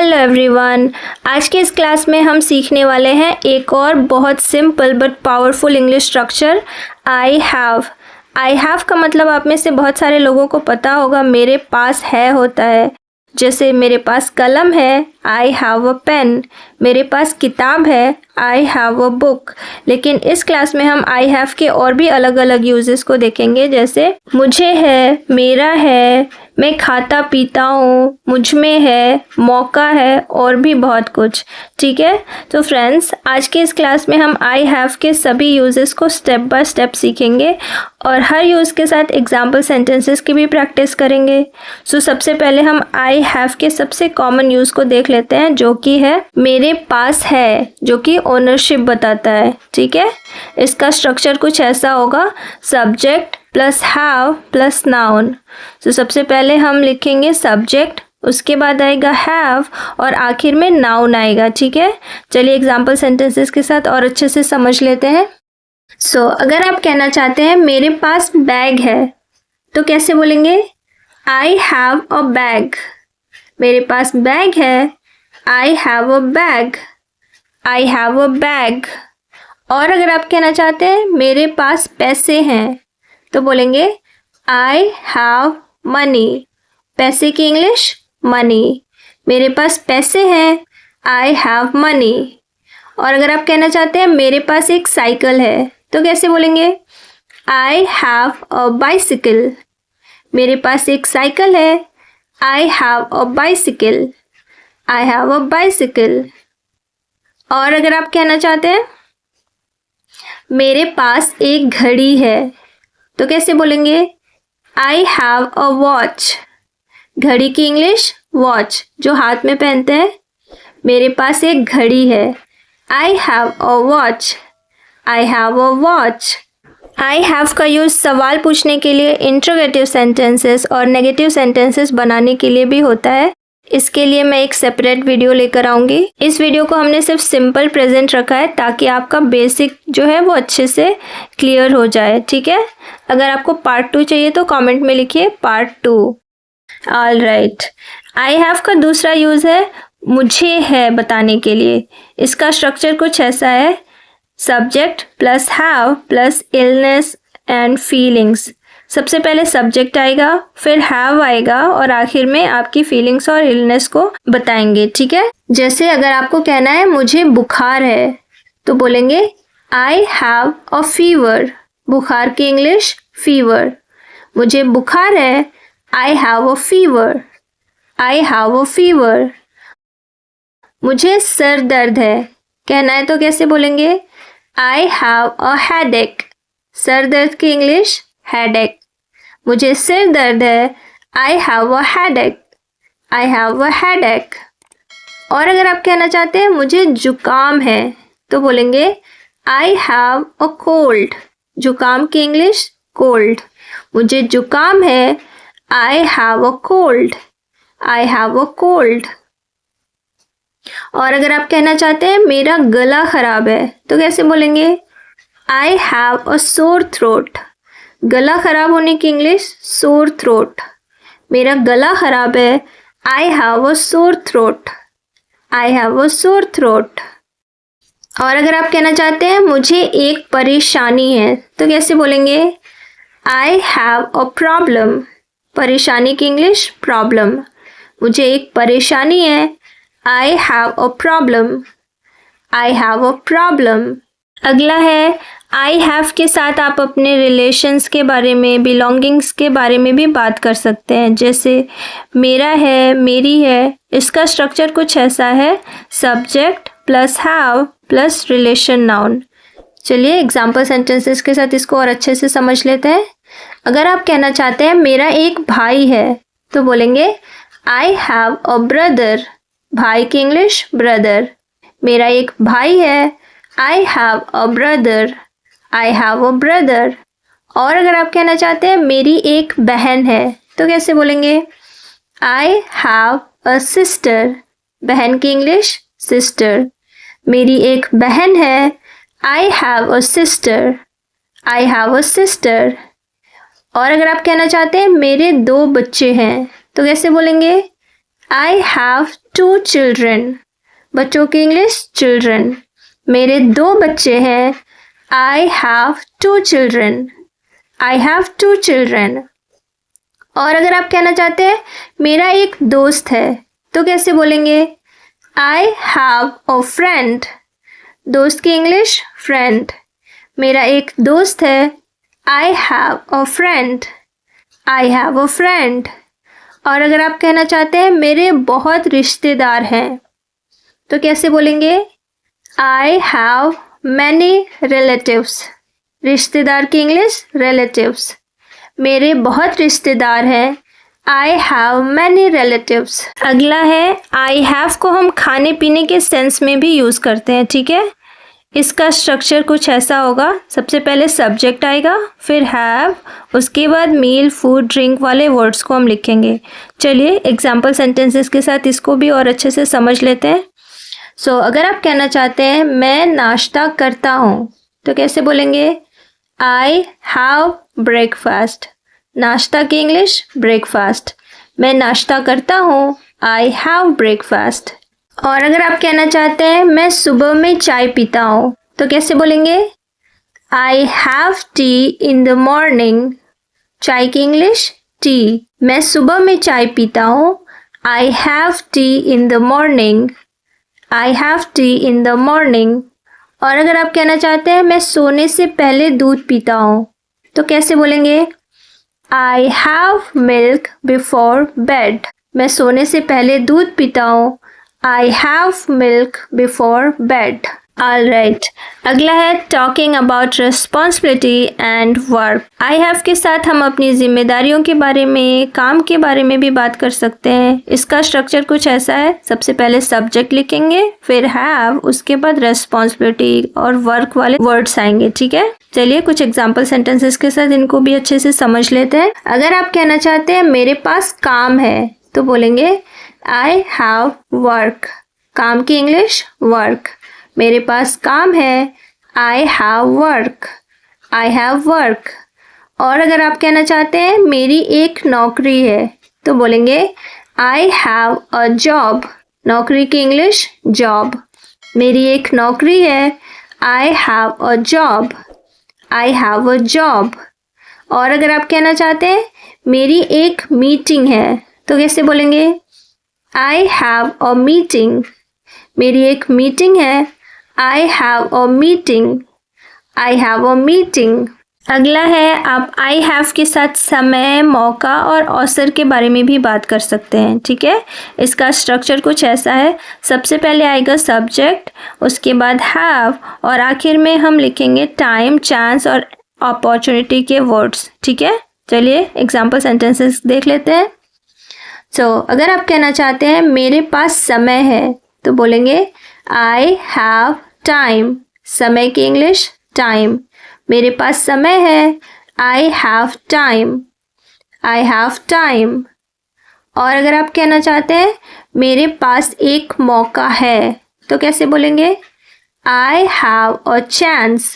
Hello everyone, आज के इस क्लास में हम सीखने वाले हैं एक और बहुत simple but powerful English structure I have. I have का मतलब आप में से बहुत सारे लोगों को पता होगा, मेरे पास है होता है। जैसे मेरे पास कलम है, आई हैव अ पेन। मेरे पास किताब है, आई हैव अ बुक। लेकिन इस क्लास में हम आई हैव के और भी अलग अलग यूजेस को देखेंगे, जैसे मुझे है, मेरा है, मैं खाता पीता हूँ, मुझ में है, मौका है और भी बहुत कुछ। ठीक है, तो फ्रेंड्स आज के इस क्लास में हम आई हैव के सभी यूजेस को स्टेप बाय स्टेप सीखेंगे और हर यूज़ के साथ एग्जाम्पल सेंटेंसेस की भी प्रैक्टिस करेंगे। सो सबसे पहले हम आई हैव के सबसे कॉमन यूज़ को देख लेते हैं, जो कि है मेरे पास है, जो कि ओनरशिप बताता है। ठीक है, इसका स्ट्रक्चर कुछ ऐसा होगा, subject plus have plus noun. तो सबसे पहले हम लिखेंगे सब्जेक्ट, उसके बाद आएगा हैव और आखिर में नाउन आएगा। ठीक है, चलिए एग्जाम्पल सेंटेंसेस के साथ और अच्छे से समझ लेते हैं। सो अगर आप कहना चाहते हैं मेरे पास बैग है, तो कैसे बोलेंगे? I have a bag. मेरे पास बैग है, I have a bag. I have a bag. और अगर आप कहना चाहते हैं मेरे पास पैसे हैं, तो बोलेंगे आई हैव मनी। पैसे की इंग्लिश मनी। मेरे पास पैसे हैं, आई हैव मनी। और अगर आप कहना चाहते हैं मेरे पास एक साइकिल है, तो कैसे बोलेंगे? I have a bicycle. मेरे पास एक साइकिल है, I have a bicycle. I have a bicycle. और अगर आप कहना चाहते हैं मेरे पास एक घड़ी है, तो कैसे बोलेंगे? I have a watch. घड़ी की इंग्लिश वॉच, जो हाथ में पहनते हैं। मेरे पास एक घड़ी है, I have a watch. I have a watch. I have का यूज़ सवाल पूछने के लिए, इंट्रोगेटिव सेंटेंसेस और नेगेटिव सेंटेंसेस बनाने के लिए भी होता है। इसके लिए मैं एक सेपरेट वीडियो लेकर आऊँगी। इस वीडियो को हमने सिर्फ सिंपल प्रेजेंट रखा है ताकि आपका बेसिक जो है वो अच्छे से क्लियर हो जाए। ठीक है, अगर आपको पार्ट 2 चाहिए तो कमेंट में लिखिए part 2। All right, I have का दूसरा यूज़ है मुझे है बताने के लिए। इसका स्ट्रक्चर कुछ ऐसा है, subject plus have plus illness and feelings. सबसे पहले सब्जेक्ट आएगा, फिर हैव आएगा और आखिर में आपकी फीलिंग्स और इलनेस को बताएंगे। ठीक है, जैसे अगर आपको कहना है मुझे बुखार है, तो बोलेंगे आई हैव अ फीवर। बुखार की इंग्लिश फीवर। मुझे बुखार है, I have a fever. I have a fever. मुझे सर दर्द है, कहना है तो कैसे बोलेंगे? I have a headache. Sir दर्द की इंग्लिश हेडेक। मुझे सिर दर्द है, I have a headache. I have a headache. और अगर आप कहना चाहते हैं मुझे जुकाम है, तो बोलेंगे आई हैव अ कोल्ड। जुकाम की इंग्लिश कोल्ड। मुझे जुकाम है, I have a cold. I have a cold. और अगर आप कहना चाहते हैं मेरा गला खराब है, तो कैसे बोलेंगे? I have a sore throat. गला खराब होने की इंग्लिश सोर थ्रोट। मेरा गला खराब है, I have a sore throat. I have a sore throat. और अगर आप कहना चाहते हैं मुझे एक परेशानी है, तो कैसे बोलेंगे? I have a problem. परेशानी की इंग्लिश प्रॉब्लम। मुझे एक परेशानी है, I have a problem. I have a problem. अगला है आई हैव के साथ आप अपने रिलेशंस के बारे में, बिलोंगिंग्स के बारे में भी बात कर सकते हैं। जैसे मेरा है, मेरी है। इसका स्ट्रक्चर कुछ ऐसा है, subject plus have plus relation noun. चलिए एग्जाम्पल सेंटेंसेस के साथ इसको और अच्छे से समझ लेते हैं। अगर आप कहना चाहते हैं मेरा एक भाई है, तो बोलेंगे आई हैव अ ब्रदर। भाई की इंग्लिश ब्रदर। मेरा एक भाई है, I have a brother. I have a brother. और अगर आप कहना चाहते हैं मेरी एक बहन है, तो कैसे बोलेंगे? I have a sister. बहन की इंग्लिश सिस्टर। मेरी एक बहन है, I have a sister. I have a sister. और अगर आप कहना चाहते हैं मेरे 2 बच्चे हैं, तो कैसे बोलेंगे? I have 2 children. बच्चों की इंग्लिश चिल्ड्रन. मेरे 2 बच्चे हैं. I have 2 children. I have 2 children. और अगर आप कहना चाहते हैं मेरा एक दोस्त है तो कैसे बोलेंगे? I have a friend. दोस्त की इंग्लिश फ्रेंड. मेरा एक दोस्त है. I have a friend. I have a friend. और अगर आप कहना चाहते हैं मेरे बहुत रिश्तेदार हैं तो कैसे बोलेंगे? I have many relatives. रिश्तेदार की इंग्लिश relatives. मेरे बहुत रिश्तेदार हैं. I have many relatives. अगला है I have को हम खाने पीने के सेंस में भी यूज़ करते हैं. ठीक है, इसका स्ट्रक्चर कुछ ऐसा होगा. सबसे पहले सब्जेक्ट आएगा, फिर हैव, उसके बाद मील, फूड, ड्रिंक वाले वर्ड्स को हम लिखेंगे. चलिए एग्जाम्पल सेंटेंसेस के साथ इसको भी और अच्छे से समझ लेते हैं. सो अगर आप कहना चाहते हैं मैं नाश्ता करता हूँ तो कैसे बोलेंगे? I have breakfast. नाश्ता की इंग्लिश ब्रेकफास्ट. मैं नाश्ता करता हूँ. I have breakfast. और अगर आप कहना चाहते हैं मैं सुबह में चाय पीता हूँ तो कैसे बोलेंगे? I have tea in the morning. चाय की इंग्लिश टी. मैं सुबह में चाय पीता हूँ. I have tea in the morning. I have tea in the morning. और अगर आप कहना चाहते हैं मैं सोने से पहले दूध पीता हूँ तो कैसे बोलेंगे? I have milk before bed. मैं सोने से पहले दूध पीता हूँ. I have milk before bed. Alright. अगला है talking about responsibility and work. I have के साथ हम अपनी जिम्मेदारियों के बारे में, काम के बारे में भी बात कर सकते हैं. इसका स्ट्रक्चर कुछ ऐसा है. सबसे पहले सब्जेक्ट लिखेंगे, फिर have, उसके बाद responsibility और work वाले वर्ड्स आएंगे. ठीक है, चलिए कुछ एग्जाम्पल सेंटेंसेस के साथ इनको भी अच्छे से समझ लेते हैं. अगर आप कहना चाहते हैं मेरे पास काम है तो बोलेंगे I have work. काम की इंग्लिश वर्क. मेरे पास काम है. I have work. I have work. और अगर आप कहना चाहते हैं मेरी एक नौकरी है तो बोलेंगे I have a job. नौकरी की इंग्लिश जॉब. मेरी एक नौकरी है. I have a job. I have a job. और अगर आप कहना चाहते हैं मेरी एक मीटिंग है तो कैसे बोलेंगे? I have a meeting. मेरी एक मीटिंग है. I have a meeting. I have a meeting. अगला है आप I have के साथ समय, मौका और अवसर के बारे में भी बात कर सकते हैं. ठीक है, इसका स्ट्रक्चर कुछ ऐसा है. सबसे पहले आएगा सब्जेक्ट, उसके बाद have और आखिर में हम लिखेंगे टाइम, चांस और अपॉर्चुनिटी के वर्ड्स. ठीक है, चलिए एग्जाम्पल सेंटेंसेस देख लेते हैं. अगर आप कहना चाहते हैं मेरे पास समय है तो बोलेंगे I have time. समय की इंग्लिश टाइम. मेरे पास समय है. I have time. I have time. और अगर आप कहना चाहते हैं मेरे पास एक मौका है तो कैसे बोलेंगे? I have a chance.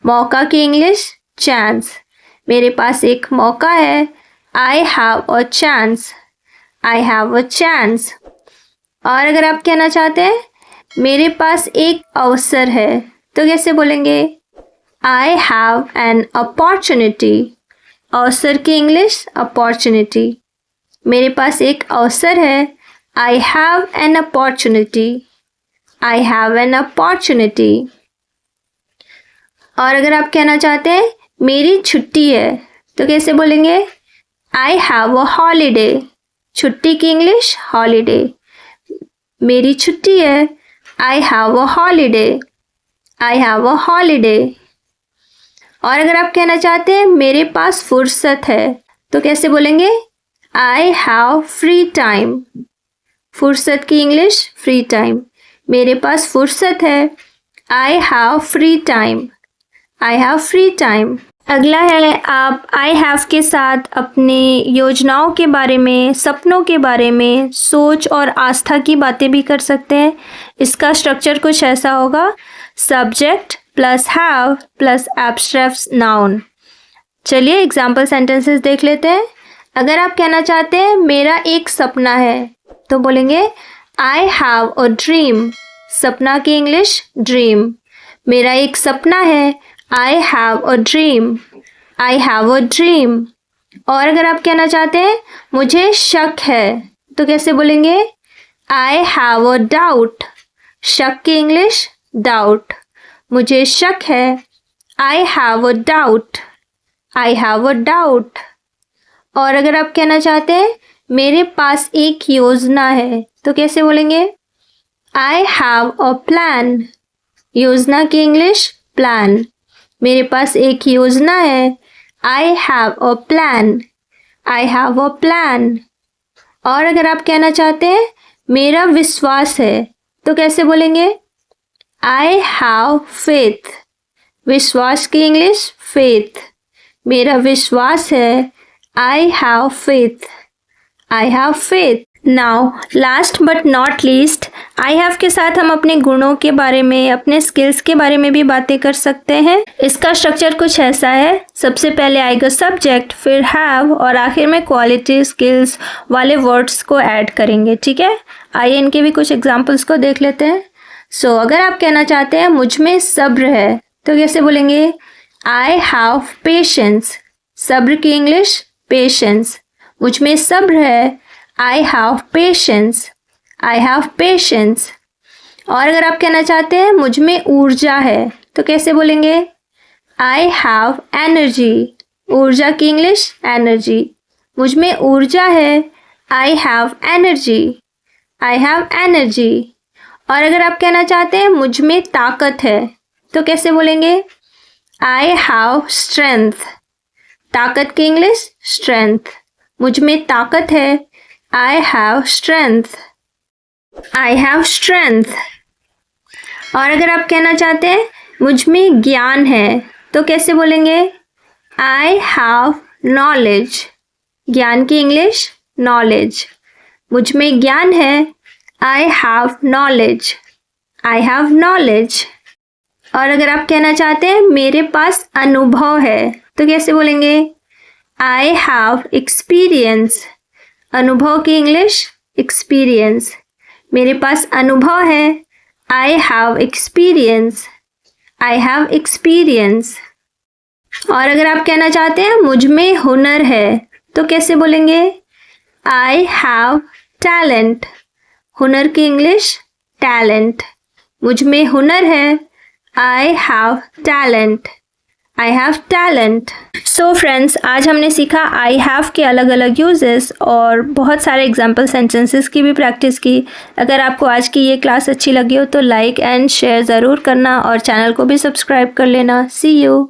मौका की इंग्लिश चांस. मेरे पास एक मौका है. I have a chance. I have a chance. और अगर आप कहना चाहते हैं मेरे पास एक अवसर है तो कैसे बोलेंगे? I have an opportunity. अवसर की इंग्लिश अपॉर्चुनिटी. मेरे पास एक अवसर है. I have an opportunity. I have an opportunity. और अगर आप कहना चाहते हैं मेरी छुट्टी है तो कैसे बोलेंगे? I have a holiday. छुट्टी की इंग्लिश हॉलीडे. मेरी छुट्टी है. I have a holiday. I have a holiday. और अगर आप कहना चाहते हैं मेरे पास फुर्सत है तो कैसे बोलेंगे? I have free time. फुर्सत की इंग्लिश फ्री टाइम. मेरे पास फुर्सत है. I have free time. I have free time. अगला है आप I have के साथ अपनी योजनाओं के बारे में, सपनों के बारे में, सोच और आस्था की बातें भी कर सकते हैं. इसका स्ट्रक्चर कुछ ऐसा होगा. Subject plus have plus abstract noun. चलिए एग्जाम्पल सेंटेंसेस देख लेते हैं. अगर आप कहना चाहते हैं मेरा एक सपना है तो बोलेंगे आई हैव अ ड्रीम। सपना की इंग्लिश ड्रीम। मेरा एक सपना है, I have a dream. I have a dream. और अगर आप कहना चाहते हैं मुझे शक है, तो कैसे बोलेंगे? I have a doubt. शक की इंग्लिश डाउट। मुझे शक है, I have a doubt. I have a doubt. और अगर आप कहना चाहते हैं मेरे पास एक योजना है, तो कैसे बोलेंगे? I have a plan. योजना की इंग्लिश प्लान। मेरे पास एक योजना है, I have a plan. I have a plan. और अगर आप कहना चाहते हैं मेरा विश्वास है, तो कैसे बोलेंगे? I have faith. विश्वास की इंग्लिश फेथ। मेरा विश्वास है, I have faith. I have faith. Now last but not least, I have के साथ हम अपने गुणों के बारे में, अपने स्किल्स के बारे में भी बातें कर सकते हैं। इसका स्ट्रक्चर कुछ ऐसा है। सबसे पहले आएगा सब्जेक्ट, फिर हैव और आखिर में क्वालिटी स्किल्स वाले वर्ड्स को ऐड करेंगे। ठीक है, आइए इनके भी कुछ एग्जाम्पल्स को देख लेते हैं। सो अगर आप कहना चाहते हैं मुझ में सब्र है, तो कैसे बोलेंगे? I have patience. सब्र की इंग्लिश पेशेंस। मुझ में सब्र है, I have patience. I have patience. और अगर आप कहना चाहते हैं मुझ में ऊर्जा है, तो कैसे बोलेंगे? I have energy. ऊर्जा की इंग्लिश एनर्जी। मुझ में ऊर्जा है, I have energy. I have energy. और अगर आप कहना चाहते हैं मुझ में ताकत है, तो कैसे बोलेंगे? I have strength. ताकत की इंग्लिश स्ट्रेंथ। मुझ में ताकत है, I have strength. I have strength. और अगर आप कहना चाहते हैं मुझ में ज्ञान है, तो कैसे बोलेंगे? I have knowledge. ज्ञान की इंग्लिश नॉलेज। मुझ में ज्ञान है, I have knowledge. I have knowledge. और अगर आप कहना चाहते हैं मेरे पास अनुभव है, तो कैसे बोलेंगे? I have experience. अनुभव की इंग्लिश एक्सपीरियंस। मेरे पास अनुभव है, I have experience. I have experience. और अगर आप कहना चाहते हैं मुझ में हुनर है, तो कैसे बोलेंगे? I have talent. हुनर की इंग्लिश टैलेंट। मुझ में हुनर है, I have talent. I have talent. So friends, आज हमने सीखा आई हैव के अलग अलग यूजेस और बहुत सारे एग्जाम्पल सेंटेंसेस की भी प्रैक्टिस की। अगर आपको आज की ये क्लास अच्छी लगी हो तो लाइक एंड शेयर ज़रूर करना और चैनल को भी सब्सक्राइब कर लेना। सी यू।